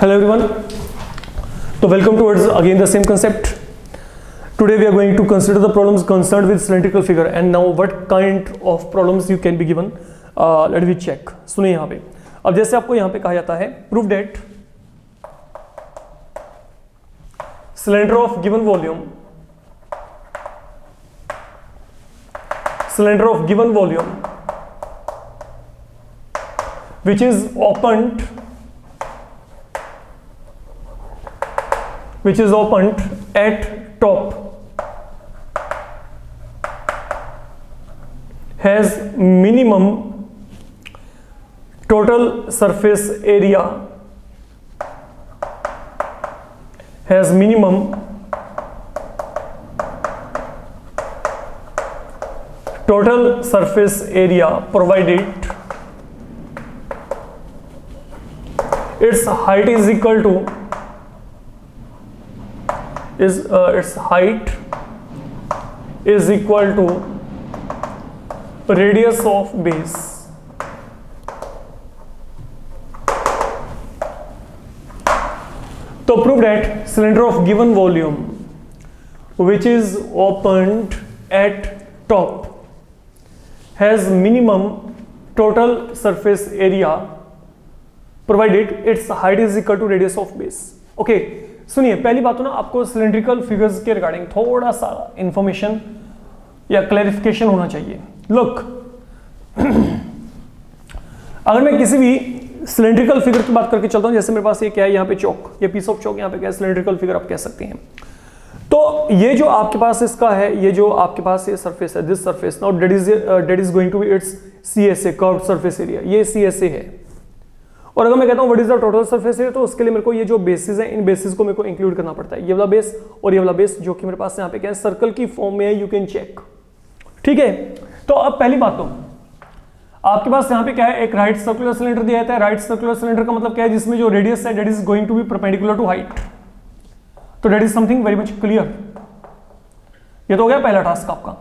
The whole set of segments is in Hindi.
Hello everyone. So welcome towards again the same concept. Today we are going to consider the problems concerned with cylindrical figure and now what kind of problems you can be given. Let me check. सुनिए यहाँ पे. अब जैसे आपको यहाँ पे कहा जाता है prove that cylinder of given volume which is opened at top has minimum total surface area provided its height is equal to radius of base. तो prove that cylinder of given volume which is opened at top has minimum total surface area provided its height is equal to radius of base. Okay, सुनिए पहली बात तो ना आपको सिलिंड्रिकल फिगर्स के रिगार्डिंग थोड़ा सा इंफॉर्मेशन या क्लैरिफिकेशन होना चाहिए. लुक अगर मैं किसी भी सिलिंड्रिकल फिगर की बात करके चलता हूं, जैसे मेरे पास ये क्या है यहाँ पे चौक, ये पीस ऑफ चौक, यहाँ पे क्या है सिलिंड्रिकल फिगर आप कह सकते हैं. तो ये जो आपके पास इसका है, ये जो आपके पास ये सरफेस है, this surface now that is going to be its CSA curved surface area, ये CSA है. और अगर मैं कहता हूं what is the total surface area, तो उसके लिए मेरे को ये जो बेसिस है, इन बेसिस को मेरे को इंक्लूड करना पड़ता है. ये वाला बेस और ये वाला बेस जो कि मेरे पास यहाँ पे क्या है सर्कल की फॉर्म में है, यू कैन चेक. ठीक है, तो अब पहली बात तो आपके पास यहाँ पे क्या है, एक राइट सर्कुलर सिलेंडर दिया जाता है. राइट सर्कुलर सिलेंडर का मतलब क्या है, जिसमें जो रेडियस है that is going to be perpendicular to height. तो that is something very much clear. ये तो हो गया पहला टास्क आपका.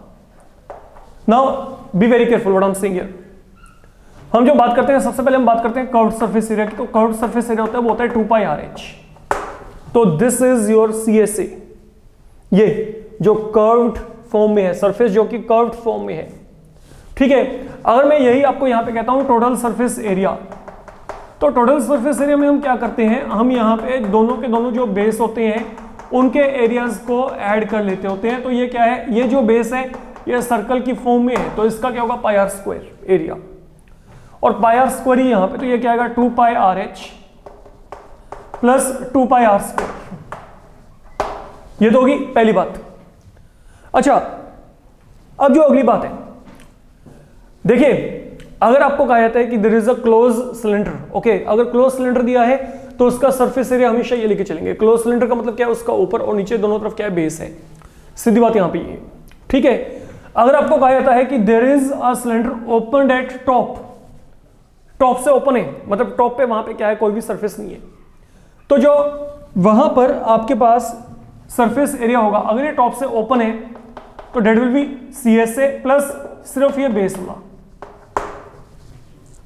Now be very careful what I am saying here. हम जो बात करते हैं, सबसे पहले हम बात करते हैं कर्व्ड सरफेस एरिया की. तो कर्व्ड सरफेस एरिया होता है वो होता है 2πRh. तो दिस इज योर CSA, ये जो कर्व्ड फॉर्म में है, सरफेस जो कि कर्व्ड फॉर्म में है. ठीक है, अगर मैं यही आपको यहां पे कहता हूं टोटल सरफेस एरिया, तो टोटल सरफेस एरिया में हम क्या करते हैं, हम यहां पे दोनों के दोनों जो बेस होते हैं उनके एरियाज को ऐड कर लेते होते हैं. तो ये क्या है, ये जो बेस है ये सर्कल की फॉर्म में है, तो इसका क्या होगा πr² एरिया, और πr² ही यहां पे, तो ये क्या आएगा 2πRh प्लस 2πr². ये तो होगी पहली बात. अच्छा, अब जो अगली बात है, देखिए अगर आपको कहा जाता है कि there is a close cylinder. Okay, अगर क्लोज सिलेंडर दिया है तो उसका सरफेस एरिया हमेशा ये लेके चलेंगे. क्लोज सिलेंडर का मतलब क्या है, उसका ऊपर और नीचे दोनों तरफ क्या है बेस है. सीधी बात यहां पे ये. ठीक है, अगर आपको कहा जाता है कि there is a cylinder opened at top, top से ओपन है मतलब टॉप पे वहां पे क्या है कोई भी सरफेस नहीं है, तो जो वहां पर आपके पास सरफेस एरिया होगा, अगर ये टॉप से ओपन है तो that will be CSA plus सिर्फ ये बेस वाला.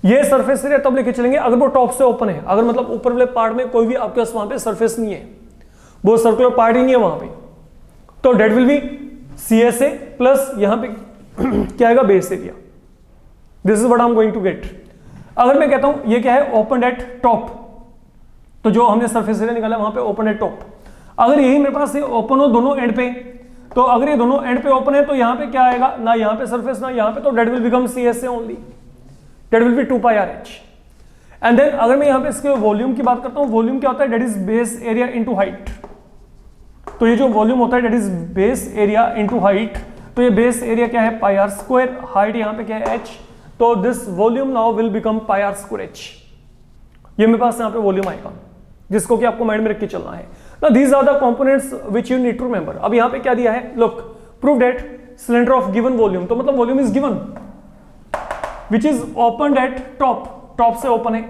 ये सरफेस एरिया तब लेके चलेंगे अगर वो टॉप से ओपन है, अगर मतलब ऊपर वाले पार्ट में कोई भी आपके पास वहां पे सरफेस नहीं है, वो सर्कुलर पार्ट ही नहीं है वहां पे, तो that will be CSA plus यहां पे क्या आएगा base area. This is what I am going to get. अगर मैं कहता हूं ये क्या है ओपन एट टॉप, तो जो हमने सरफेस एरिया निकाला वहां पे ओपन एट टॉप, अगर यही मेरे पास ये ओपन हो दोनों एंड पे, तो अगर ये दोनों एंड पे ओपन है तो यहां पे क्या आएगा, ना यहां पे सरफेस ना यहां पे, तो that will become CSA only, that will be 2πRh. And then अगर मैं यहां पे इसके वॉल्यूम की बात करता हूं, वॉल्यूम क्या होता है, that is base area into height. तो ये जो वॉल्यूम होता है that is base area into height, तो ये बेस एरिया क्या है πr², हाइट यहां पे क्या है h, तो this volume now will become πr²h. ये मेरे पास यहां पे वॉल्यूम आएगा जिसको कि आपको माइंड में रख के चलना है. Now these are the components which you need to remember. अब यहां पे क्या दिया है, look prove that cylinder of given volume, तो मतलब volume is given which is opened at top, top से ओपन है,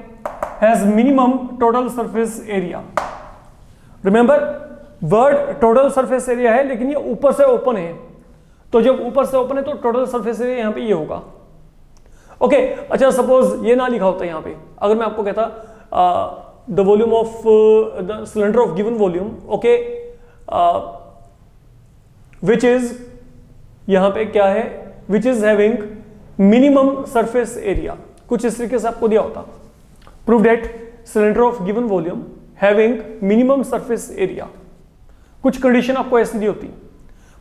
has minimum total surface area. Remember word total surface area है लेकिन ये ऊपर से ओपन है, तो जब ऊपर से ओपन है तो टोटल सरफेस एरिया यहां पे ये होगा. ओके, अच्छा सपोज ये ना लिखा होता यहां पे, अगर मैं आपको कहता the volume of the cylinder of given volume, okay, which is यहां पे क्या है, which is having minimum surface area, कुछ इस तरीके से आपको दिया होता, prove that cylinder of given volume having minimum surface area, कुछ कंडीशन आपको ऐसी दी होती,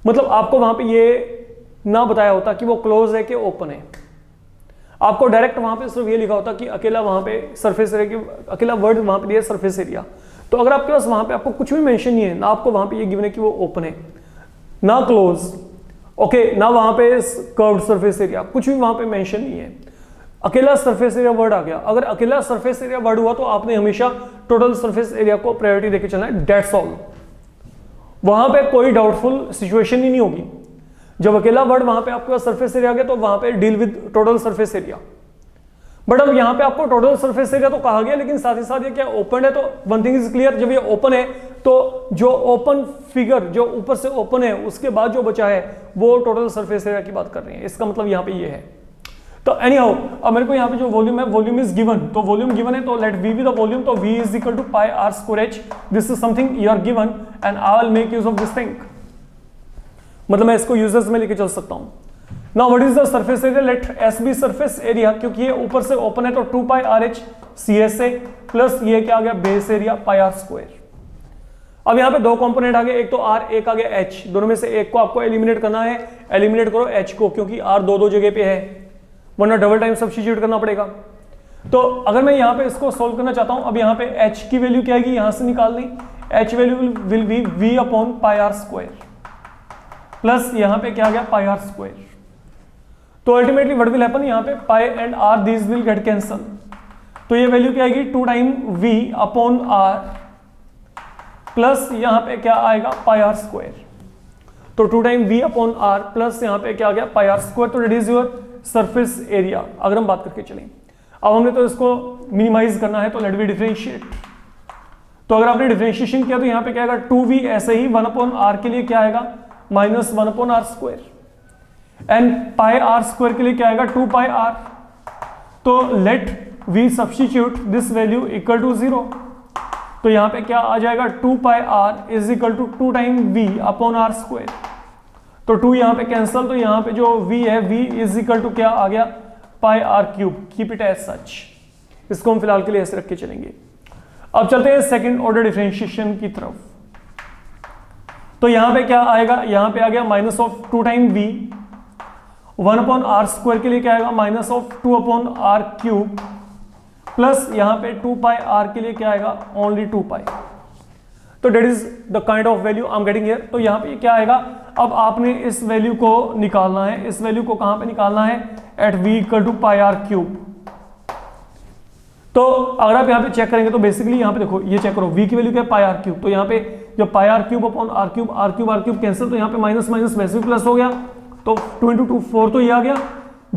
मतलब आपको वहां पे ये ना बताया होता कि वो क्लोज है कि ओपन है, आपको डायरेक्ट वहां पे सिर्फ ये लिखा होता कि अकेला वहां पे सरफेस एरिया की अकेला वर्ड वहां पे दिया सरफेस एरिया। तो अगर आपके पास वहां पे आपको कुछ भी मेंशन नहीं है, ना आपको वहां पे ये गिवन है कि वो ओपन है ना क्लोज, ओके, ना वहां पे कर्व्ड सरफेस एरिया, कुछ भी वहां पे मेंशन नहीं है, अकेला सरफेस एरिया वर्ड आ गया। अगर अकेला सरफेस एरिया वर्ड हुआ तो आपने हमेशा टोटल सरफेस एरिया को प्रायोरिटी देके चलना है, डेट्स ऑल। वहां पे कोई डाउटफुल सिचुएशन ही नहीं होगी। जब अकेला वर्ड वहां पे आपके पास सरफेस एरिया आ गया तो वहां पे deal with total surface area. But अब यहां पे आपको टोटल सरफेस एरिया तो कहा गया, लेकिन साथ ही साथ ये क्या ओपन है, तो वन थिंग इज क्लियर, जब ये ओपन है तो जो ओपन फिगर जो ऊपर से ओपन है उसके बाद जो बचा है वो टोटल सरफेस एरिया की बात कर रहे हैं, इसका मतलब यहां पे ये है। तो एनी हाउ अब मेरे को यहाँ पे जो वॉल्यूम है, वॉल्यूम इज गिवन, तो वॉल्यूम गिवन है तो let we be the volume, तो v is equal to pi r square h, this is something you are given and I will make use of this thing, मतलब मैं इसको यूजर्स में लेके चल सकता हूं। Now what is the surface area, let s be surface area, क्योंकि ये ऊपर से ओपन है तो 2 pi r H C S A plus ये क्या आ गया base area pi r square. अब यहाँ पे दो कंपोनेंट आ गए, एक तो r एक आ गया h, दोनों में से एक को आपको एलिमिनेट करना है, एलिमिनेट करो h को, क्योंकि r दो जगह पे है वरना डबल टाइम सब्स्टिट्यूट करना पड़ेगा। तो अगर मैं यहाँ पे इसको सोल्व करना चाहता हूं, अब यहाँ पे h की वैल्यू क्या आएगी यहां से निकालनी, h value will be v upon pi r square plus यहाँ पे क्या आ गया पाई आर स्क्वायर। तो अल्टीमेटली व्हाट विल हैपन, यहाँ पे pi and r these will get cancel, तो ये वैल्यू क्या आएगी 2 time v upon r plus यहाँ पे क्या आएगा पाई आर स्क्वायर, तो 2 time v upon r plus यहाँ पे क्या आ गया पाई आर स्क्वायर, तो that is your surface area. अगर हम बात करके चलें, अब हमने तो इसको मिनिमाइज करना है तो लेट वी डिफरेंशिएट, तो अगर आपने डिफरेंशिएशन किया तो यहाँ पे क्या आएगा 2v, ऐसे ही 1 अपॉन r के लिए क्या आएगा minus 1 upon r square, and pi r square के लिए क्या आएगा 2 पाई r, तो let we substitute this value equal to 0, तो यहाँ पे क्या आ जाएगा 2 pi r is equal to 2 time v upon r square, तो 2 यहाँ पे कैंसल, तो यहाँ पे जो v है v इज इक्वल टू क्या आ गया pi r cube, keep it as such, इसको हम फिलहाल के लिए ऐसे रख के चलेंगे। अब चलते हैं सेकंड ऑर्डर डिफरेंशिएशन की तरफ, तो यहाँ पे क्या आएगा, यहाँ पे आ गया minus of 2 time v, 1 upon r square के लिए क्या आएगा minus of 2 upon r cube plus यहाँ पे 2 पाई आर के लिए क्या आएगा ओनली 2 पाई, तो that is the kind of value I am getting here. तो यहाँ पे क्या आएगा, अब आपने इस वैल्यू को निकालना है, इस वैल्यू को कहां पे निकालना है at v equal to pi r cube. तो अगर आप यहाँ पे चेक करेंगे तो बेसिकली यहाँ पे देखो, ये चेक करो v की वैल्यू क्या है पाई आर क्यूब, तो यहाँ पे जब pi r cube upon r cube cancel, तो यहाँ पे माइनस माइनस वैसे भी प्लस हो गया, तो 2 इंटू 2 4, तो ये आ गया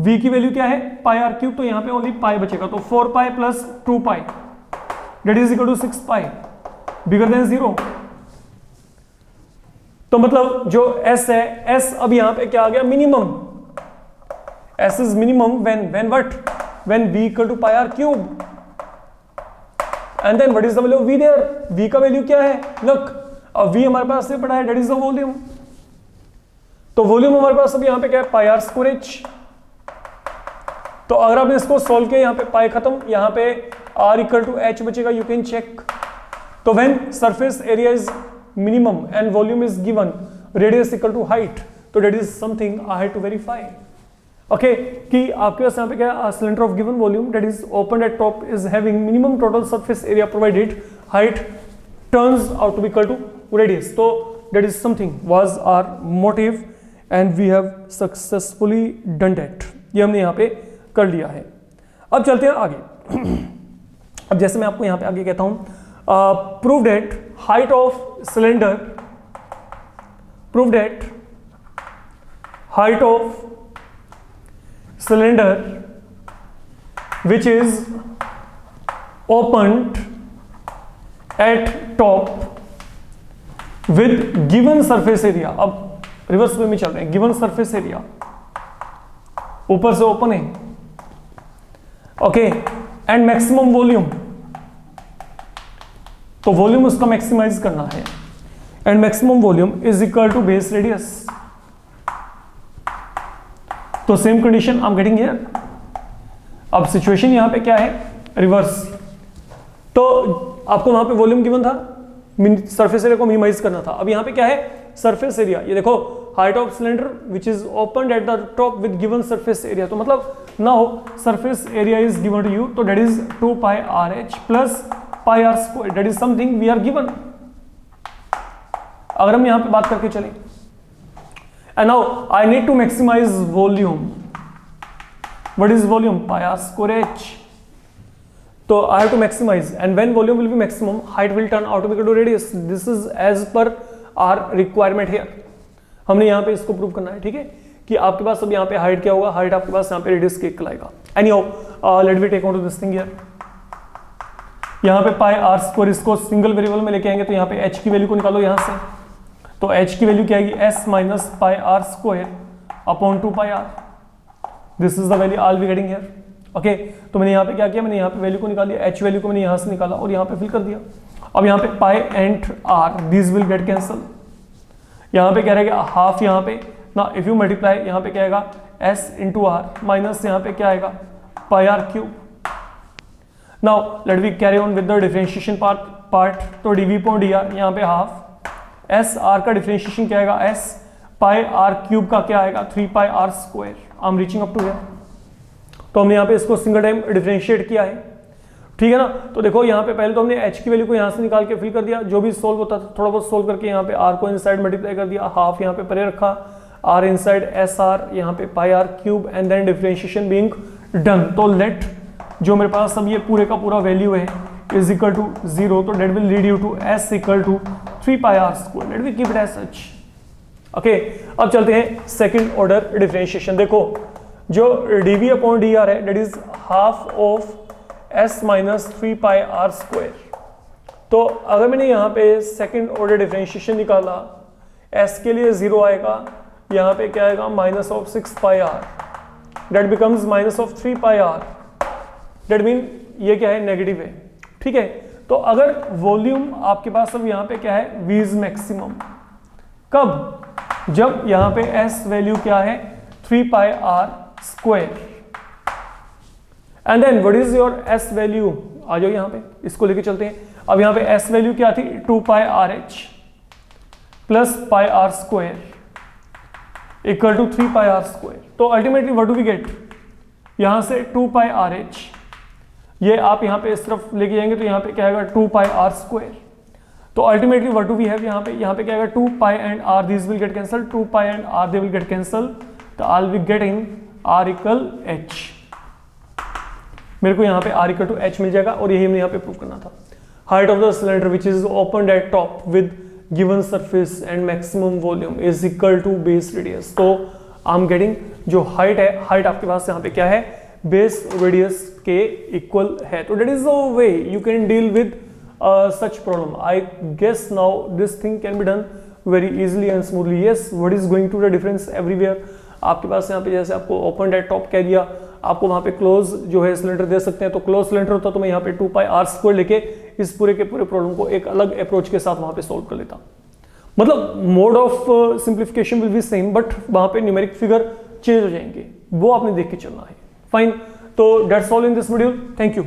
v की वैल्यू क्या है पाई आर क्यूब, तो यहाँ पे ओनली पाई बचेगा, तो 4 pi plus 2 pi that is equal to 6 pi bigger than 0। तो मतलब जो s है, s अब यहां पे क्या आ गया minimum, s is minimum when what, when v equal to pi r cube, and then what is the value of v there, v का वैल्यू क्या है लुक, अब v हमारे पास से पड़ा है दैट इज द वॉल्यूम, तो वॉल्यूम हमारे पास अब यहां पे क्या है पाई आर स्क्वायर h। तो अगर आपने इसको सोल्व किया, यहाँ पे पाई खत्म, यहाँ पे r इक्वल टू h बचेगा, यू कैन चेक। तो when surface area is minimum and volume is given, radius equal to height, तो that is something I had to verify, okay, कि आपके पास यहाँ पे क्या है cylinder of given volume that is opened at top is having minimum total surface area provided, height turns out to be equal to radius, तो that is something was our motive and we have successfully done that, ये हमने यहाँ पे कर लिया है। अब चलते हैं आगे। अब जैसे मैं आपको यहाँ पे आगे कहता हूँ, prove that height of cylinder, prove that height of cylinder which is opened at top with given surface area, अब रिवर्स वे में चल रहे हैं, given surface area ऊपर से ओपन है, ओके, एंड मैक्सिमम वॉल्यूम तो वॉल्यूम उसका मैक्सिमाइज करना है, and maximum volume is equal to base radius. तो same condition I am getting here. अब सिचुएशन यहां पे क्या है, रिवर्स। तो आपको वहां पे वॉल्यूम गिवन था, सरफेस एरिया को मिनिमाइज करना था। अब यहां पे क्या है, सरफेस एरिया, ये देखो height of cylinder which is open at the top with given surface area. तो मतलब ना हो surface area is given to you, तो that is 2 pi r h plus pi r square, that is something we are given. अगर हम यहां पे बात करके चलें, and now I need to maximize volume. What is volume, pi r square h. तो I have to maximize, and when volume will be maximum, height will turn out to be equal to radius. This is as per our requirement here. हमने यहाँ पे इसको प्रूव करना है, ठीक है, कि आपके पास अब यहाँ पे हाइट क्या होगा, हाइट आपके पास यहाँ पे रेडियस के इक्वल आएगा। Anyhow, let me take on to this thing here. यहाँ पे पाई आर स्क्वायर, इसको सिंगल वेरिएबल में लेके आएंगे तो यहाँ पे h की वैल्यू को निकालो यहाँ से। तो h की वैल्यू क्या आएगी, s minus pi r square upon 2 pi r. This is the value I will be getting here. Okay, तो मैंने यहाँ पे क्या किया, मैंने यहाँ पे वैल्यू को निकाल लिया, h वैल्यू को मैंने यहाँ से निकाला और यहाँ पे फिल कर दिया। अब यहाँ पे pi and r, this will get cancel. यहाँ पे क्या रहेगा, हाफ यहाँ पे ना, इफ यू मल्टीप्लाई यहाँ पे क्या आएगा, s इंटू आर माइनस यहाँ पे क्या आएगा, pi r cube. Now let we carry on with the differentiation part. तो डीवी अपॉन डी आर, यहाँ पे हाफ, एस आर का डिफरेंशिएशन क्या आएगा, s पाई आर क्यूब का क्या आएगा, 3 pi r square. I am reaching up to here. तो हमने यहाँ पे इसको सिंगल टाइम डिफरेंशिएट किया है, ठीक है ना। तो देखो यहाँ पे पहले तो हमने h की वैल्यू को यहाँ से निकाल के फिल कर दिया, जो भी सोल्व होता था थोड़ा बहुत सोल्व करके यहाँ पे r को इनसाइड मल्टीप्लाई कर दिया, हाफ यहाँ पे परे रखा, r इनसाइड एस आर, यहाँ पे pi r cube, and then differentiation being done. तो लेट जो मेरे पास अब ये पूरे का पूरा वैल्यू है इज इक्वल टू 0, तो that will lead you to s equal to 3 pi r square. Let we keep it as such. Okay, अब चलते हैं सेकंड ऑर्डर डिफरेंशिएशन। देखो जो dv अपॉन डी आर है, that is half of s minus 3 pi r square. तो अगर मैंने यहाँ पे सेकंड ऑर्डर डिफरेंशिएशन निकाला, s के लिए 0 आएगा, यहाँ पे क्या आएगा, minus of 6 pi r, that becomes minus of 3 pi r. That mean ये क्या है, नेगेटिव है, ठीक है। तो अगर वॉल्यूम आपके पास अब यहाँ पे क्या है, v इज मैक्सिमम, कब, जब यहाँ पे s वैल्यू क्या है, 3 pi r square, and then what is your s value, आ जाओ यहाँ पे, इसको लेके चलते हैं। अब यहाँ पे s वैल्यू क्या थी, 2 pi r h plus pi r square equal to 3 pi r square. तो ultimately what do we get, यहाँ से 2 पाई आर एच, ये आप यहाँ पे इस तरफ लेके जाएंगे तो यहाँ पे क्या आएगा, 2 पाई आर स्क्वायर। तो ultimately what do we have, यहाँ पे क्या आएगा, 2 pi and r, this will get cancel, 2 pi and r they will get cancel, तो I will be getting R equal h. मेरे को यहाँ पे R इक्वल टू एच मिल जाएगा, और यही हमने यहाँ पे प्रूव करना था। Height of the cylinder which is open at top with given surface and maximum volume is equal to base radius. तो आई एम गेटिंग जो हाइट है, हाइट आपके पास यहाँ पे क्या है, बेस रेडियस के इक्वल है। तो that is the way you can deal with such problem. I guess now this thing can be done very easily and smoothly. Yes, what is going to the difference everywhere? आपके पास यहाँ पे जैसे आपको ओपन एट टॉप कह दिया, आपको वहाँ पे क्लोज जो है सिलेंडर दे सकते हैं, तो क्लोज सिलेंडर होता तो मैं यहाँ पे 2 पाई आर स्क्वायर लेके इस पूरे के पूरे प्रॉब्लम को एक अलग अप्रोच के साथ वहाँ पे सॉल्व कर लेता। मतलब mode of simplification will be same, but वहाँ पे न्यूमेरिक फिगर चेंज हो जाएंगे, वो आपने देख के चलना है। फाइन, तो that's all in this video, thank you.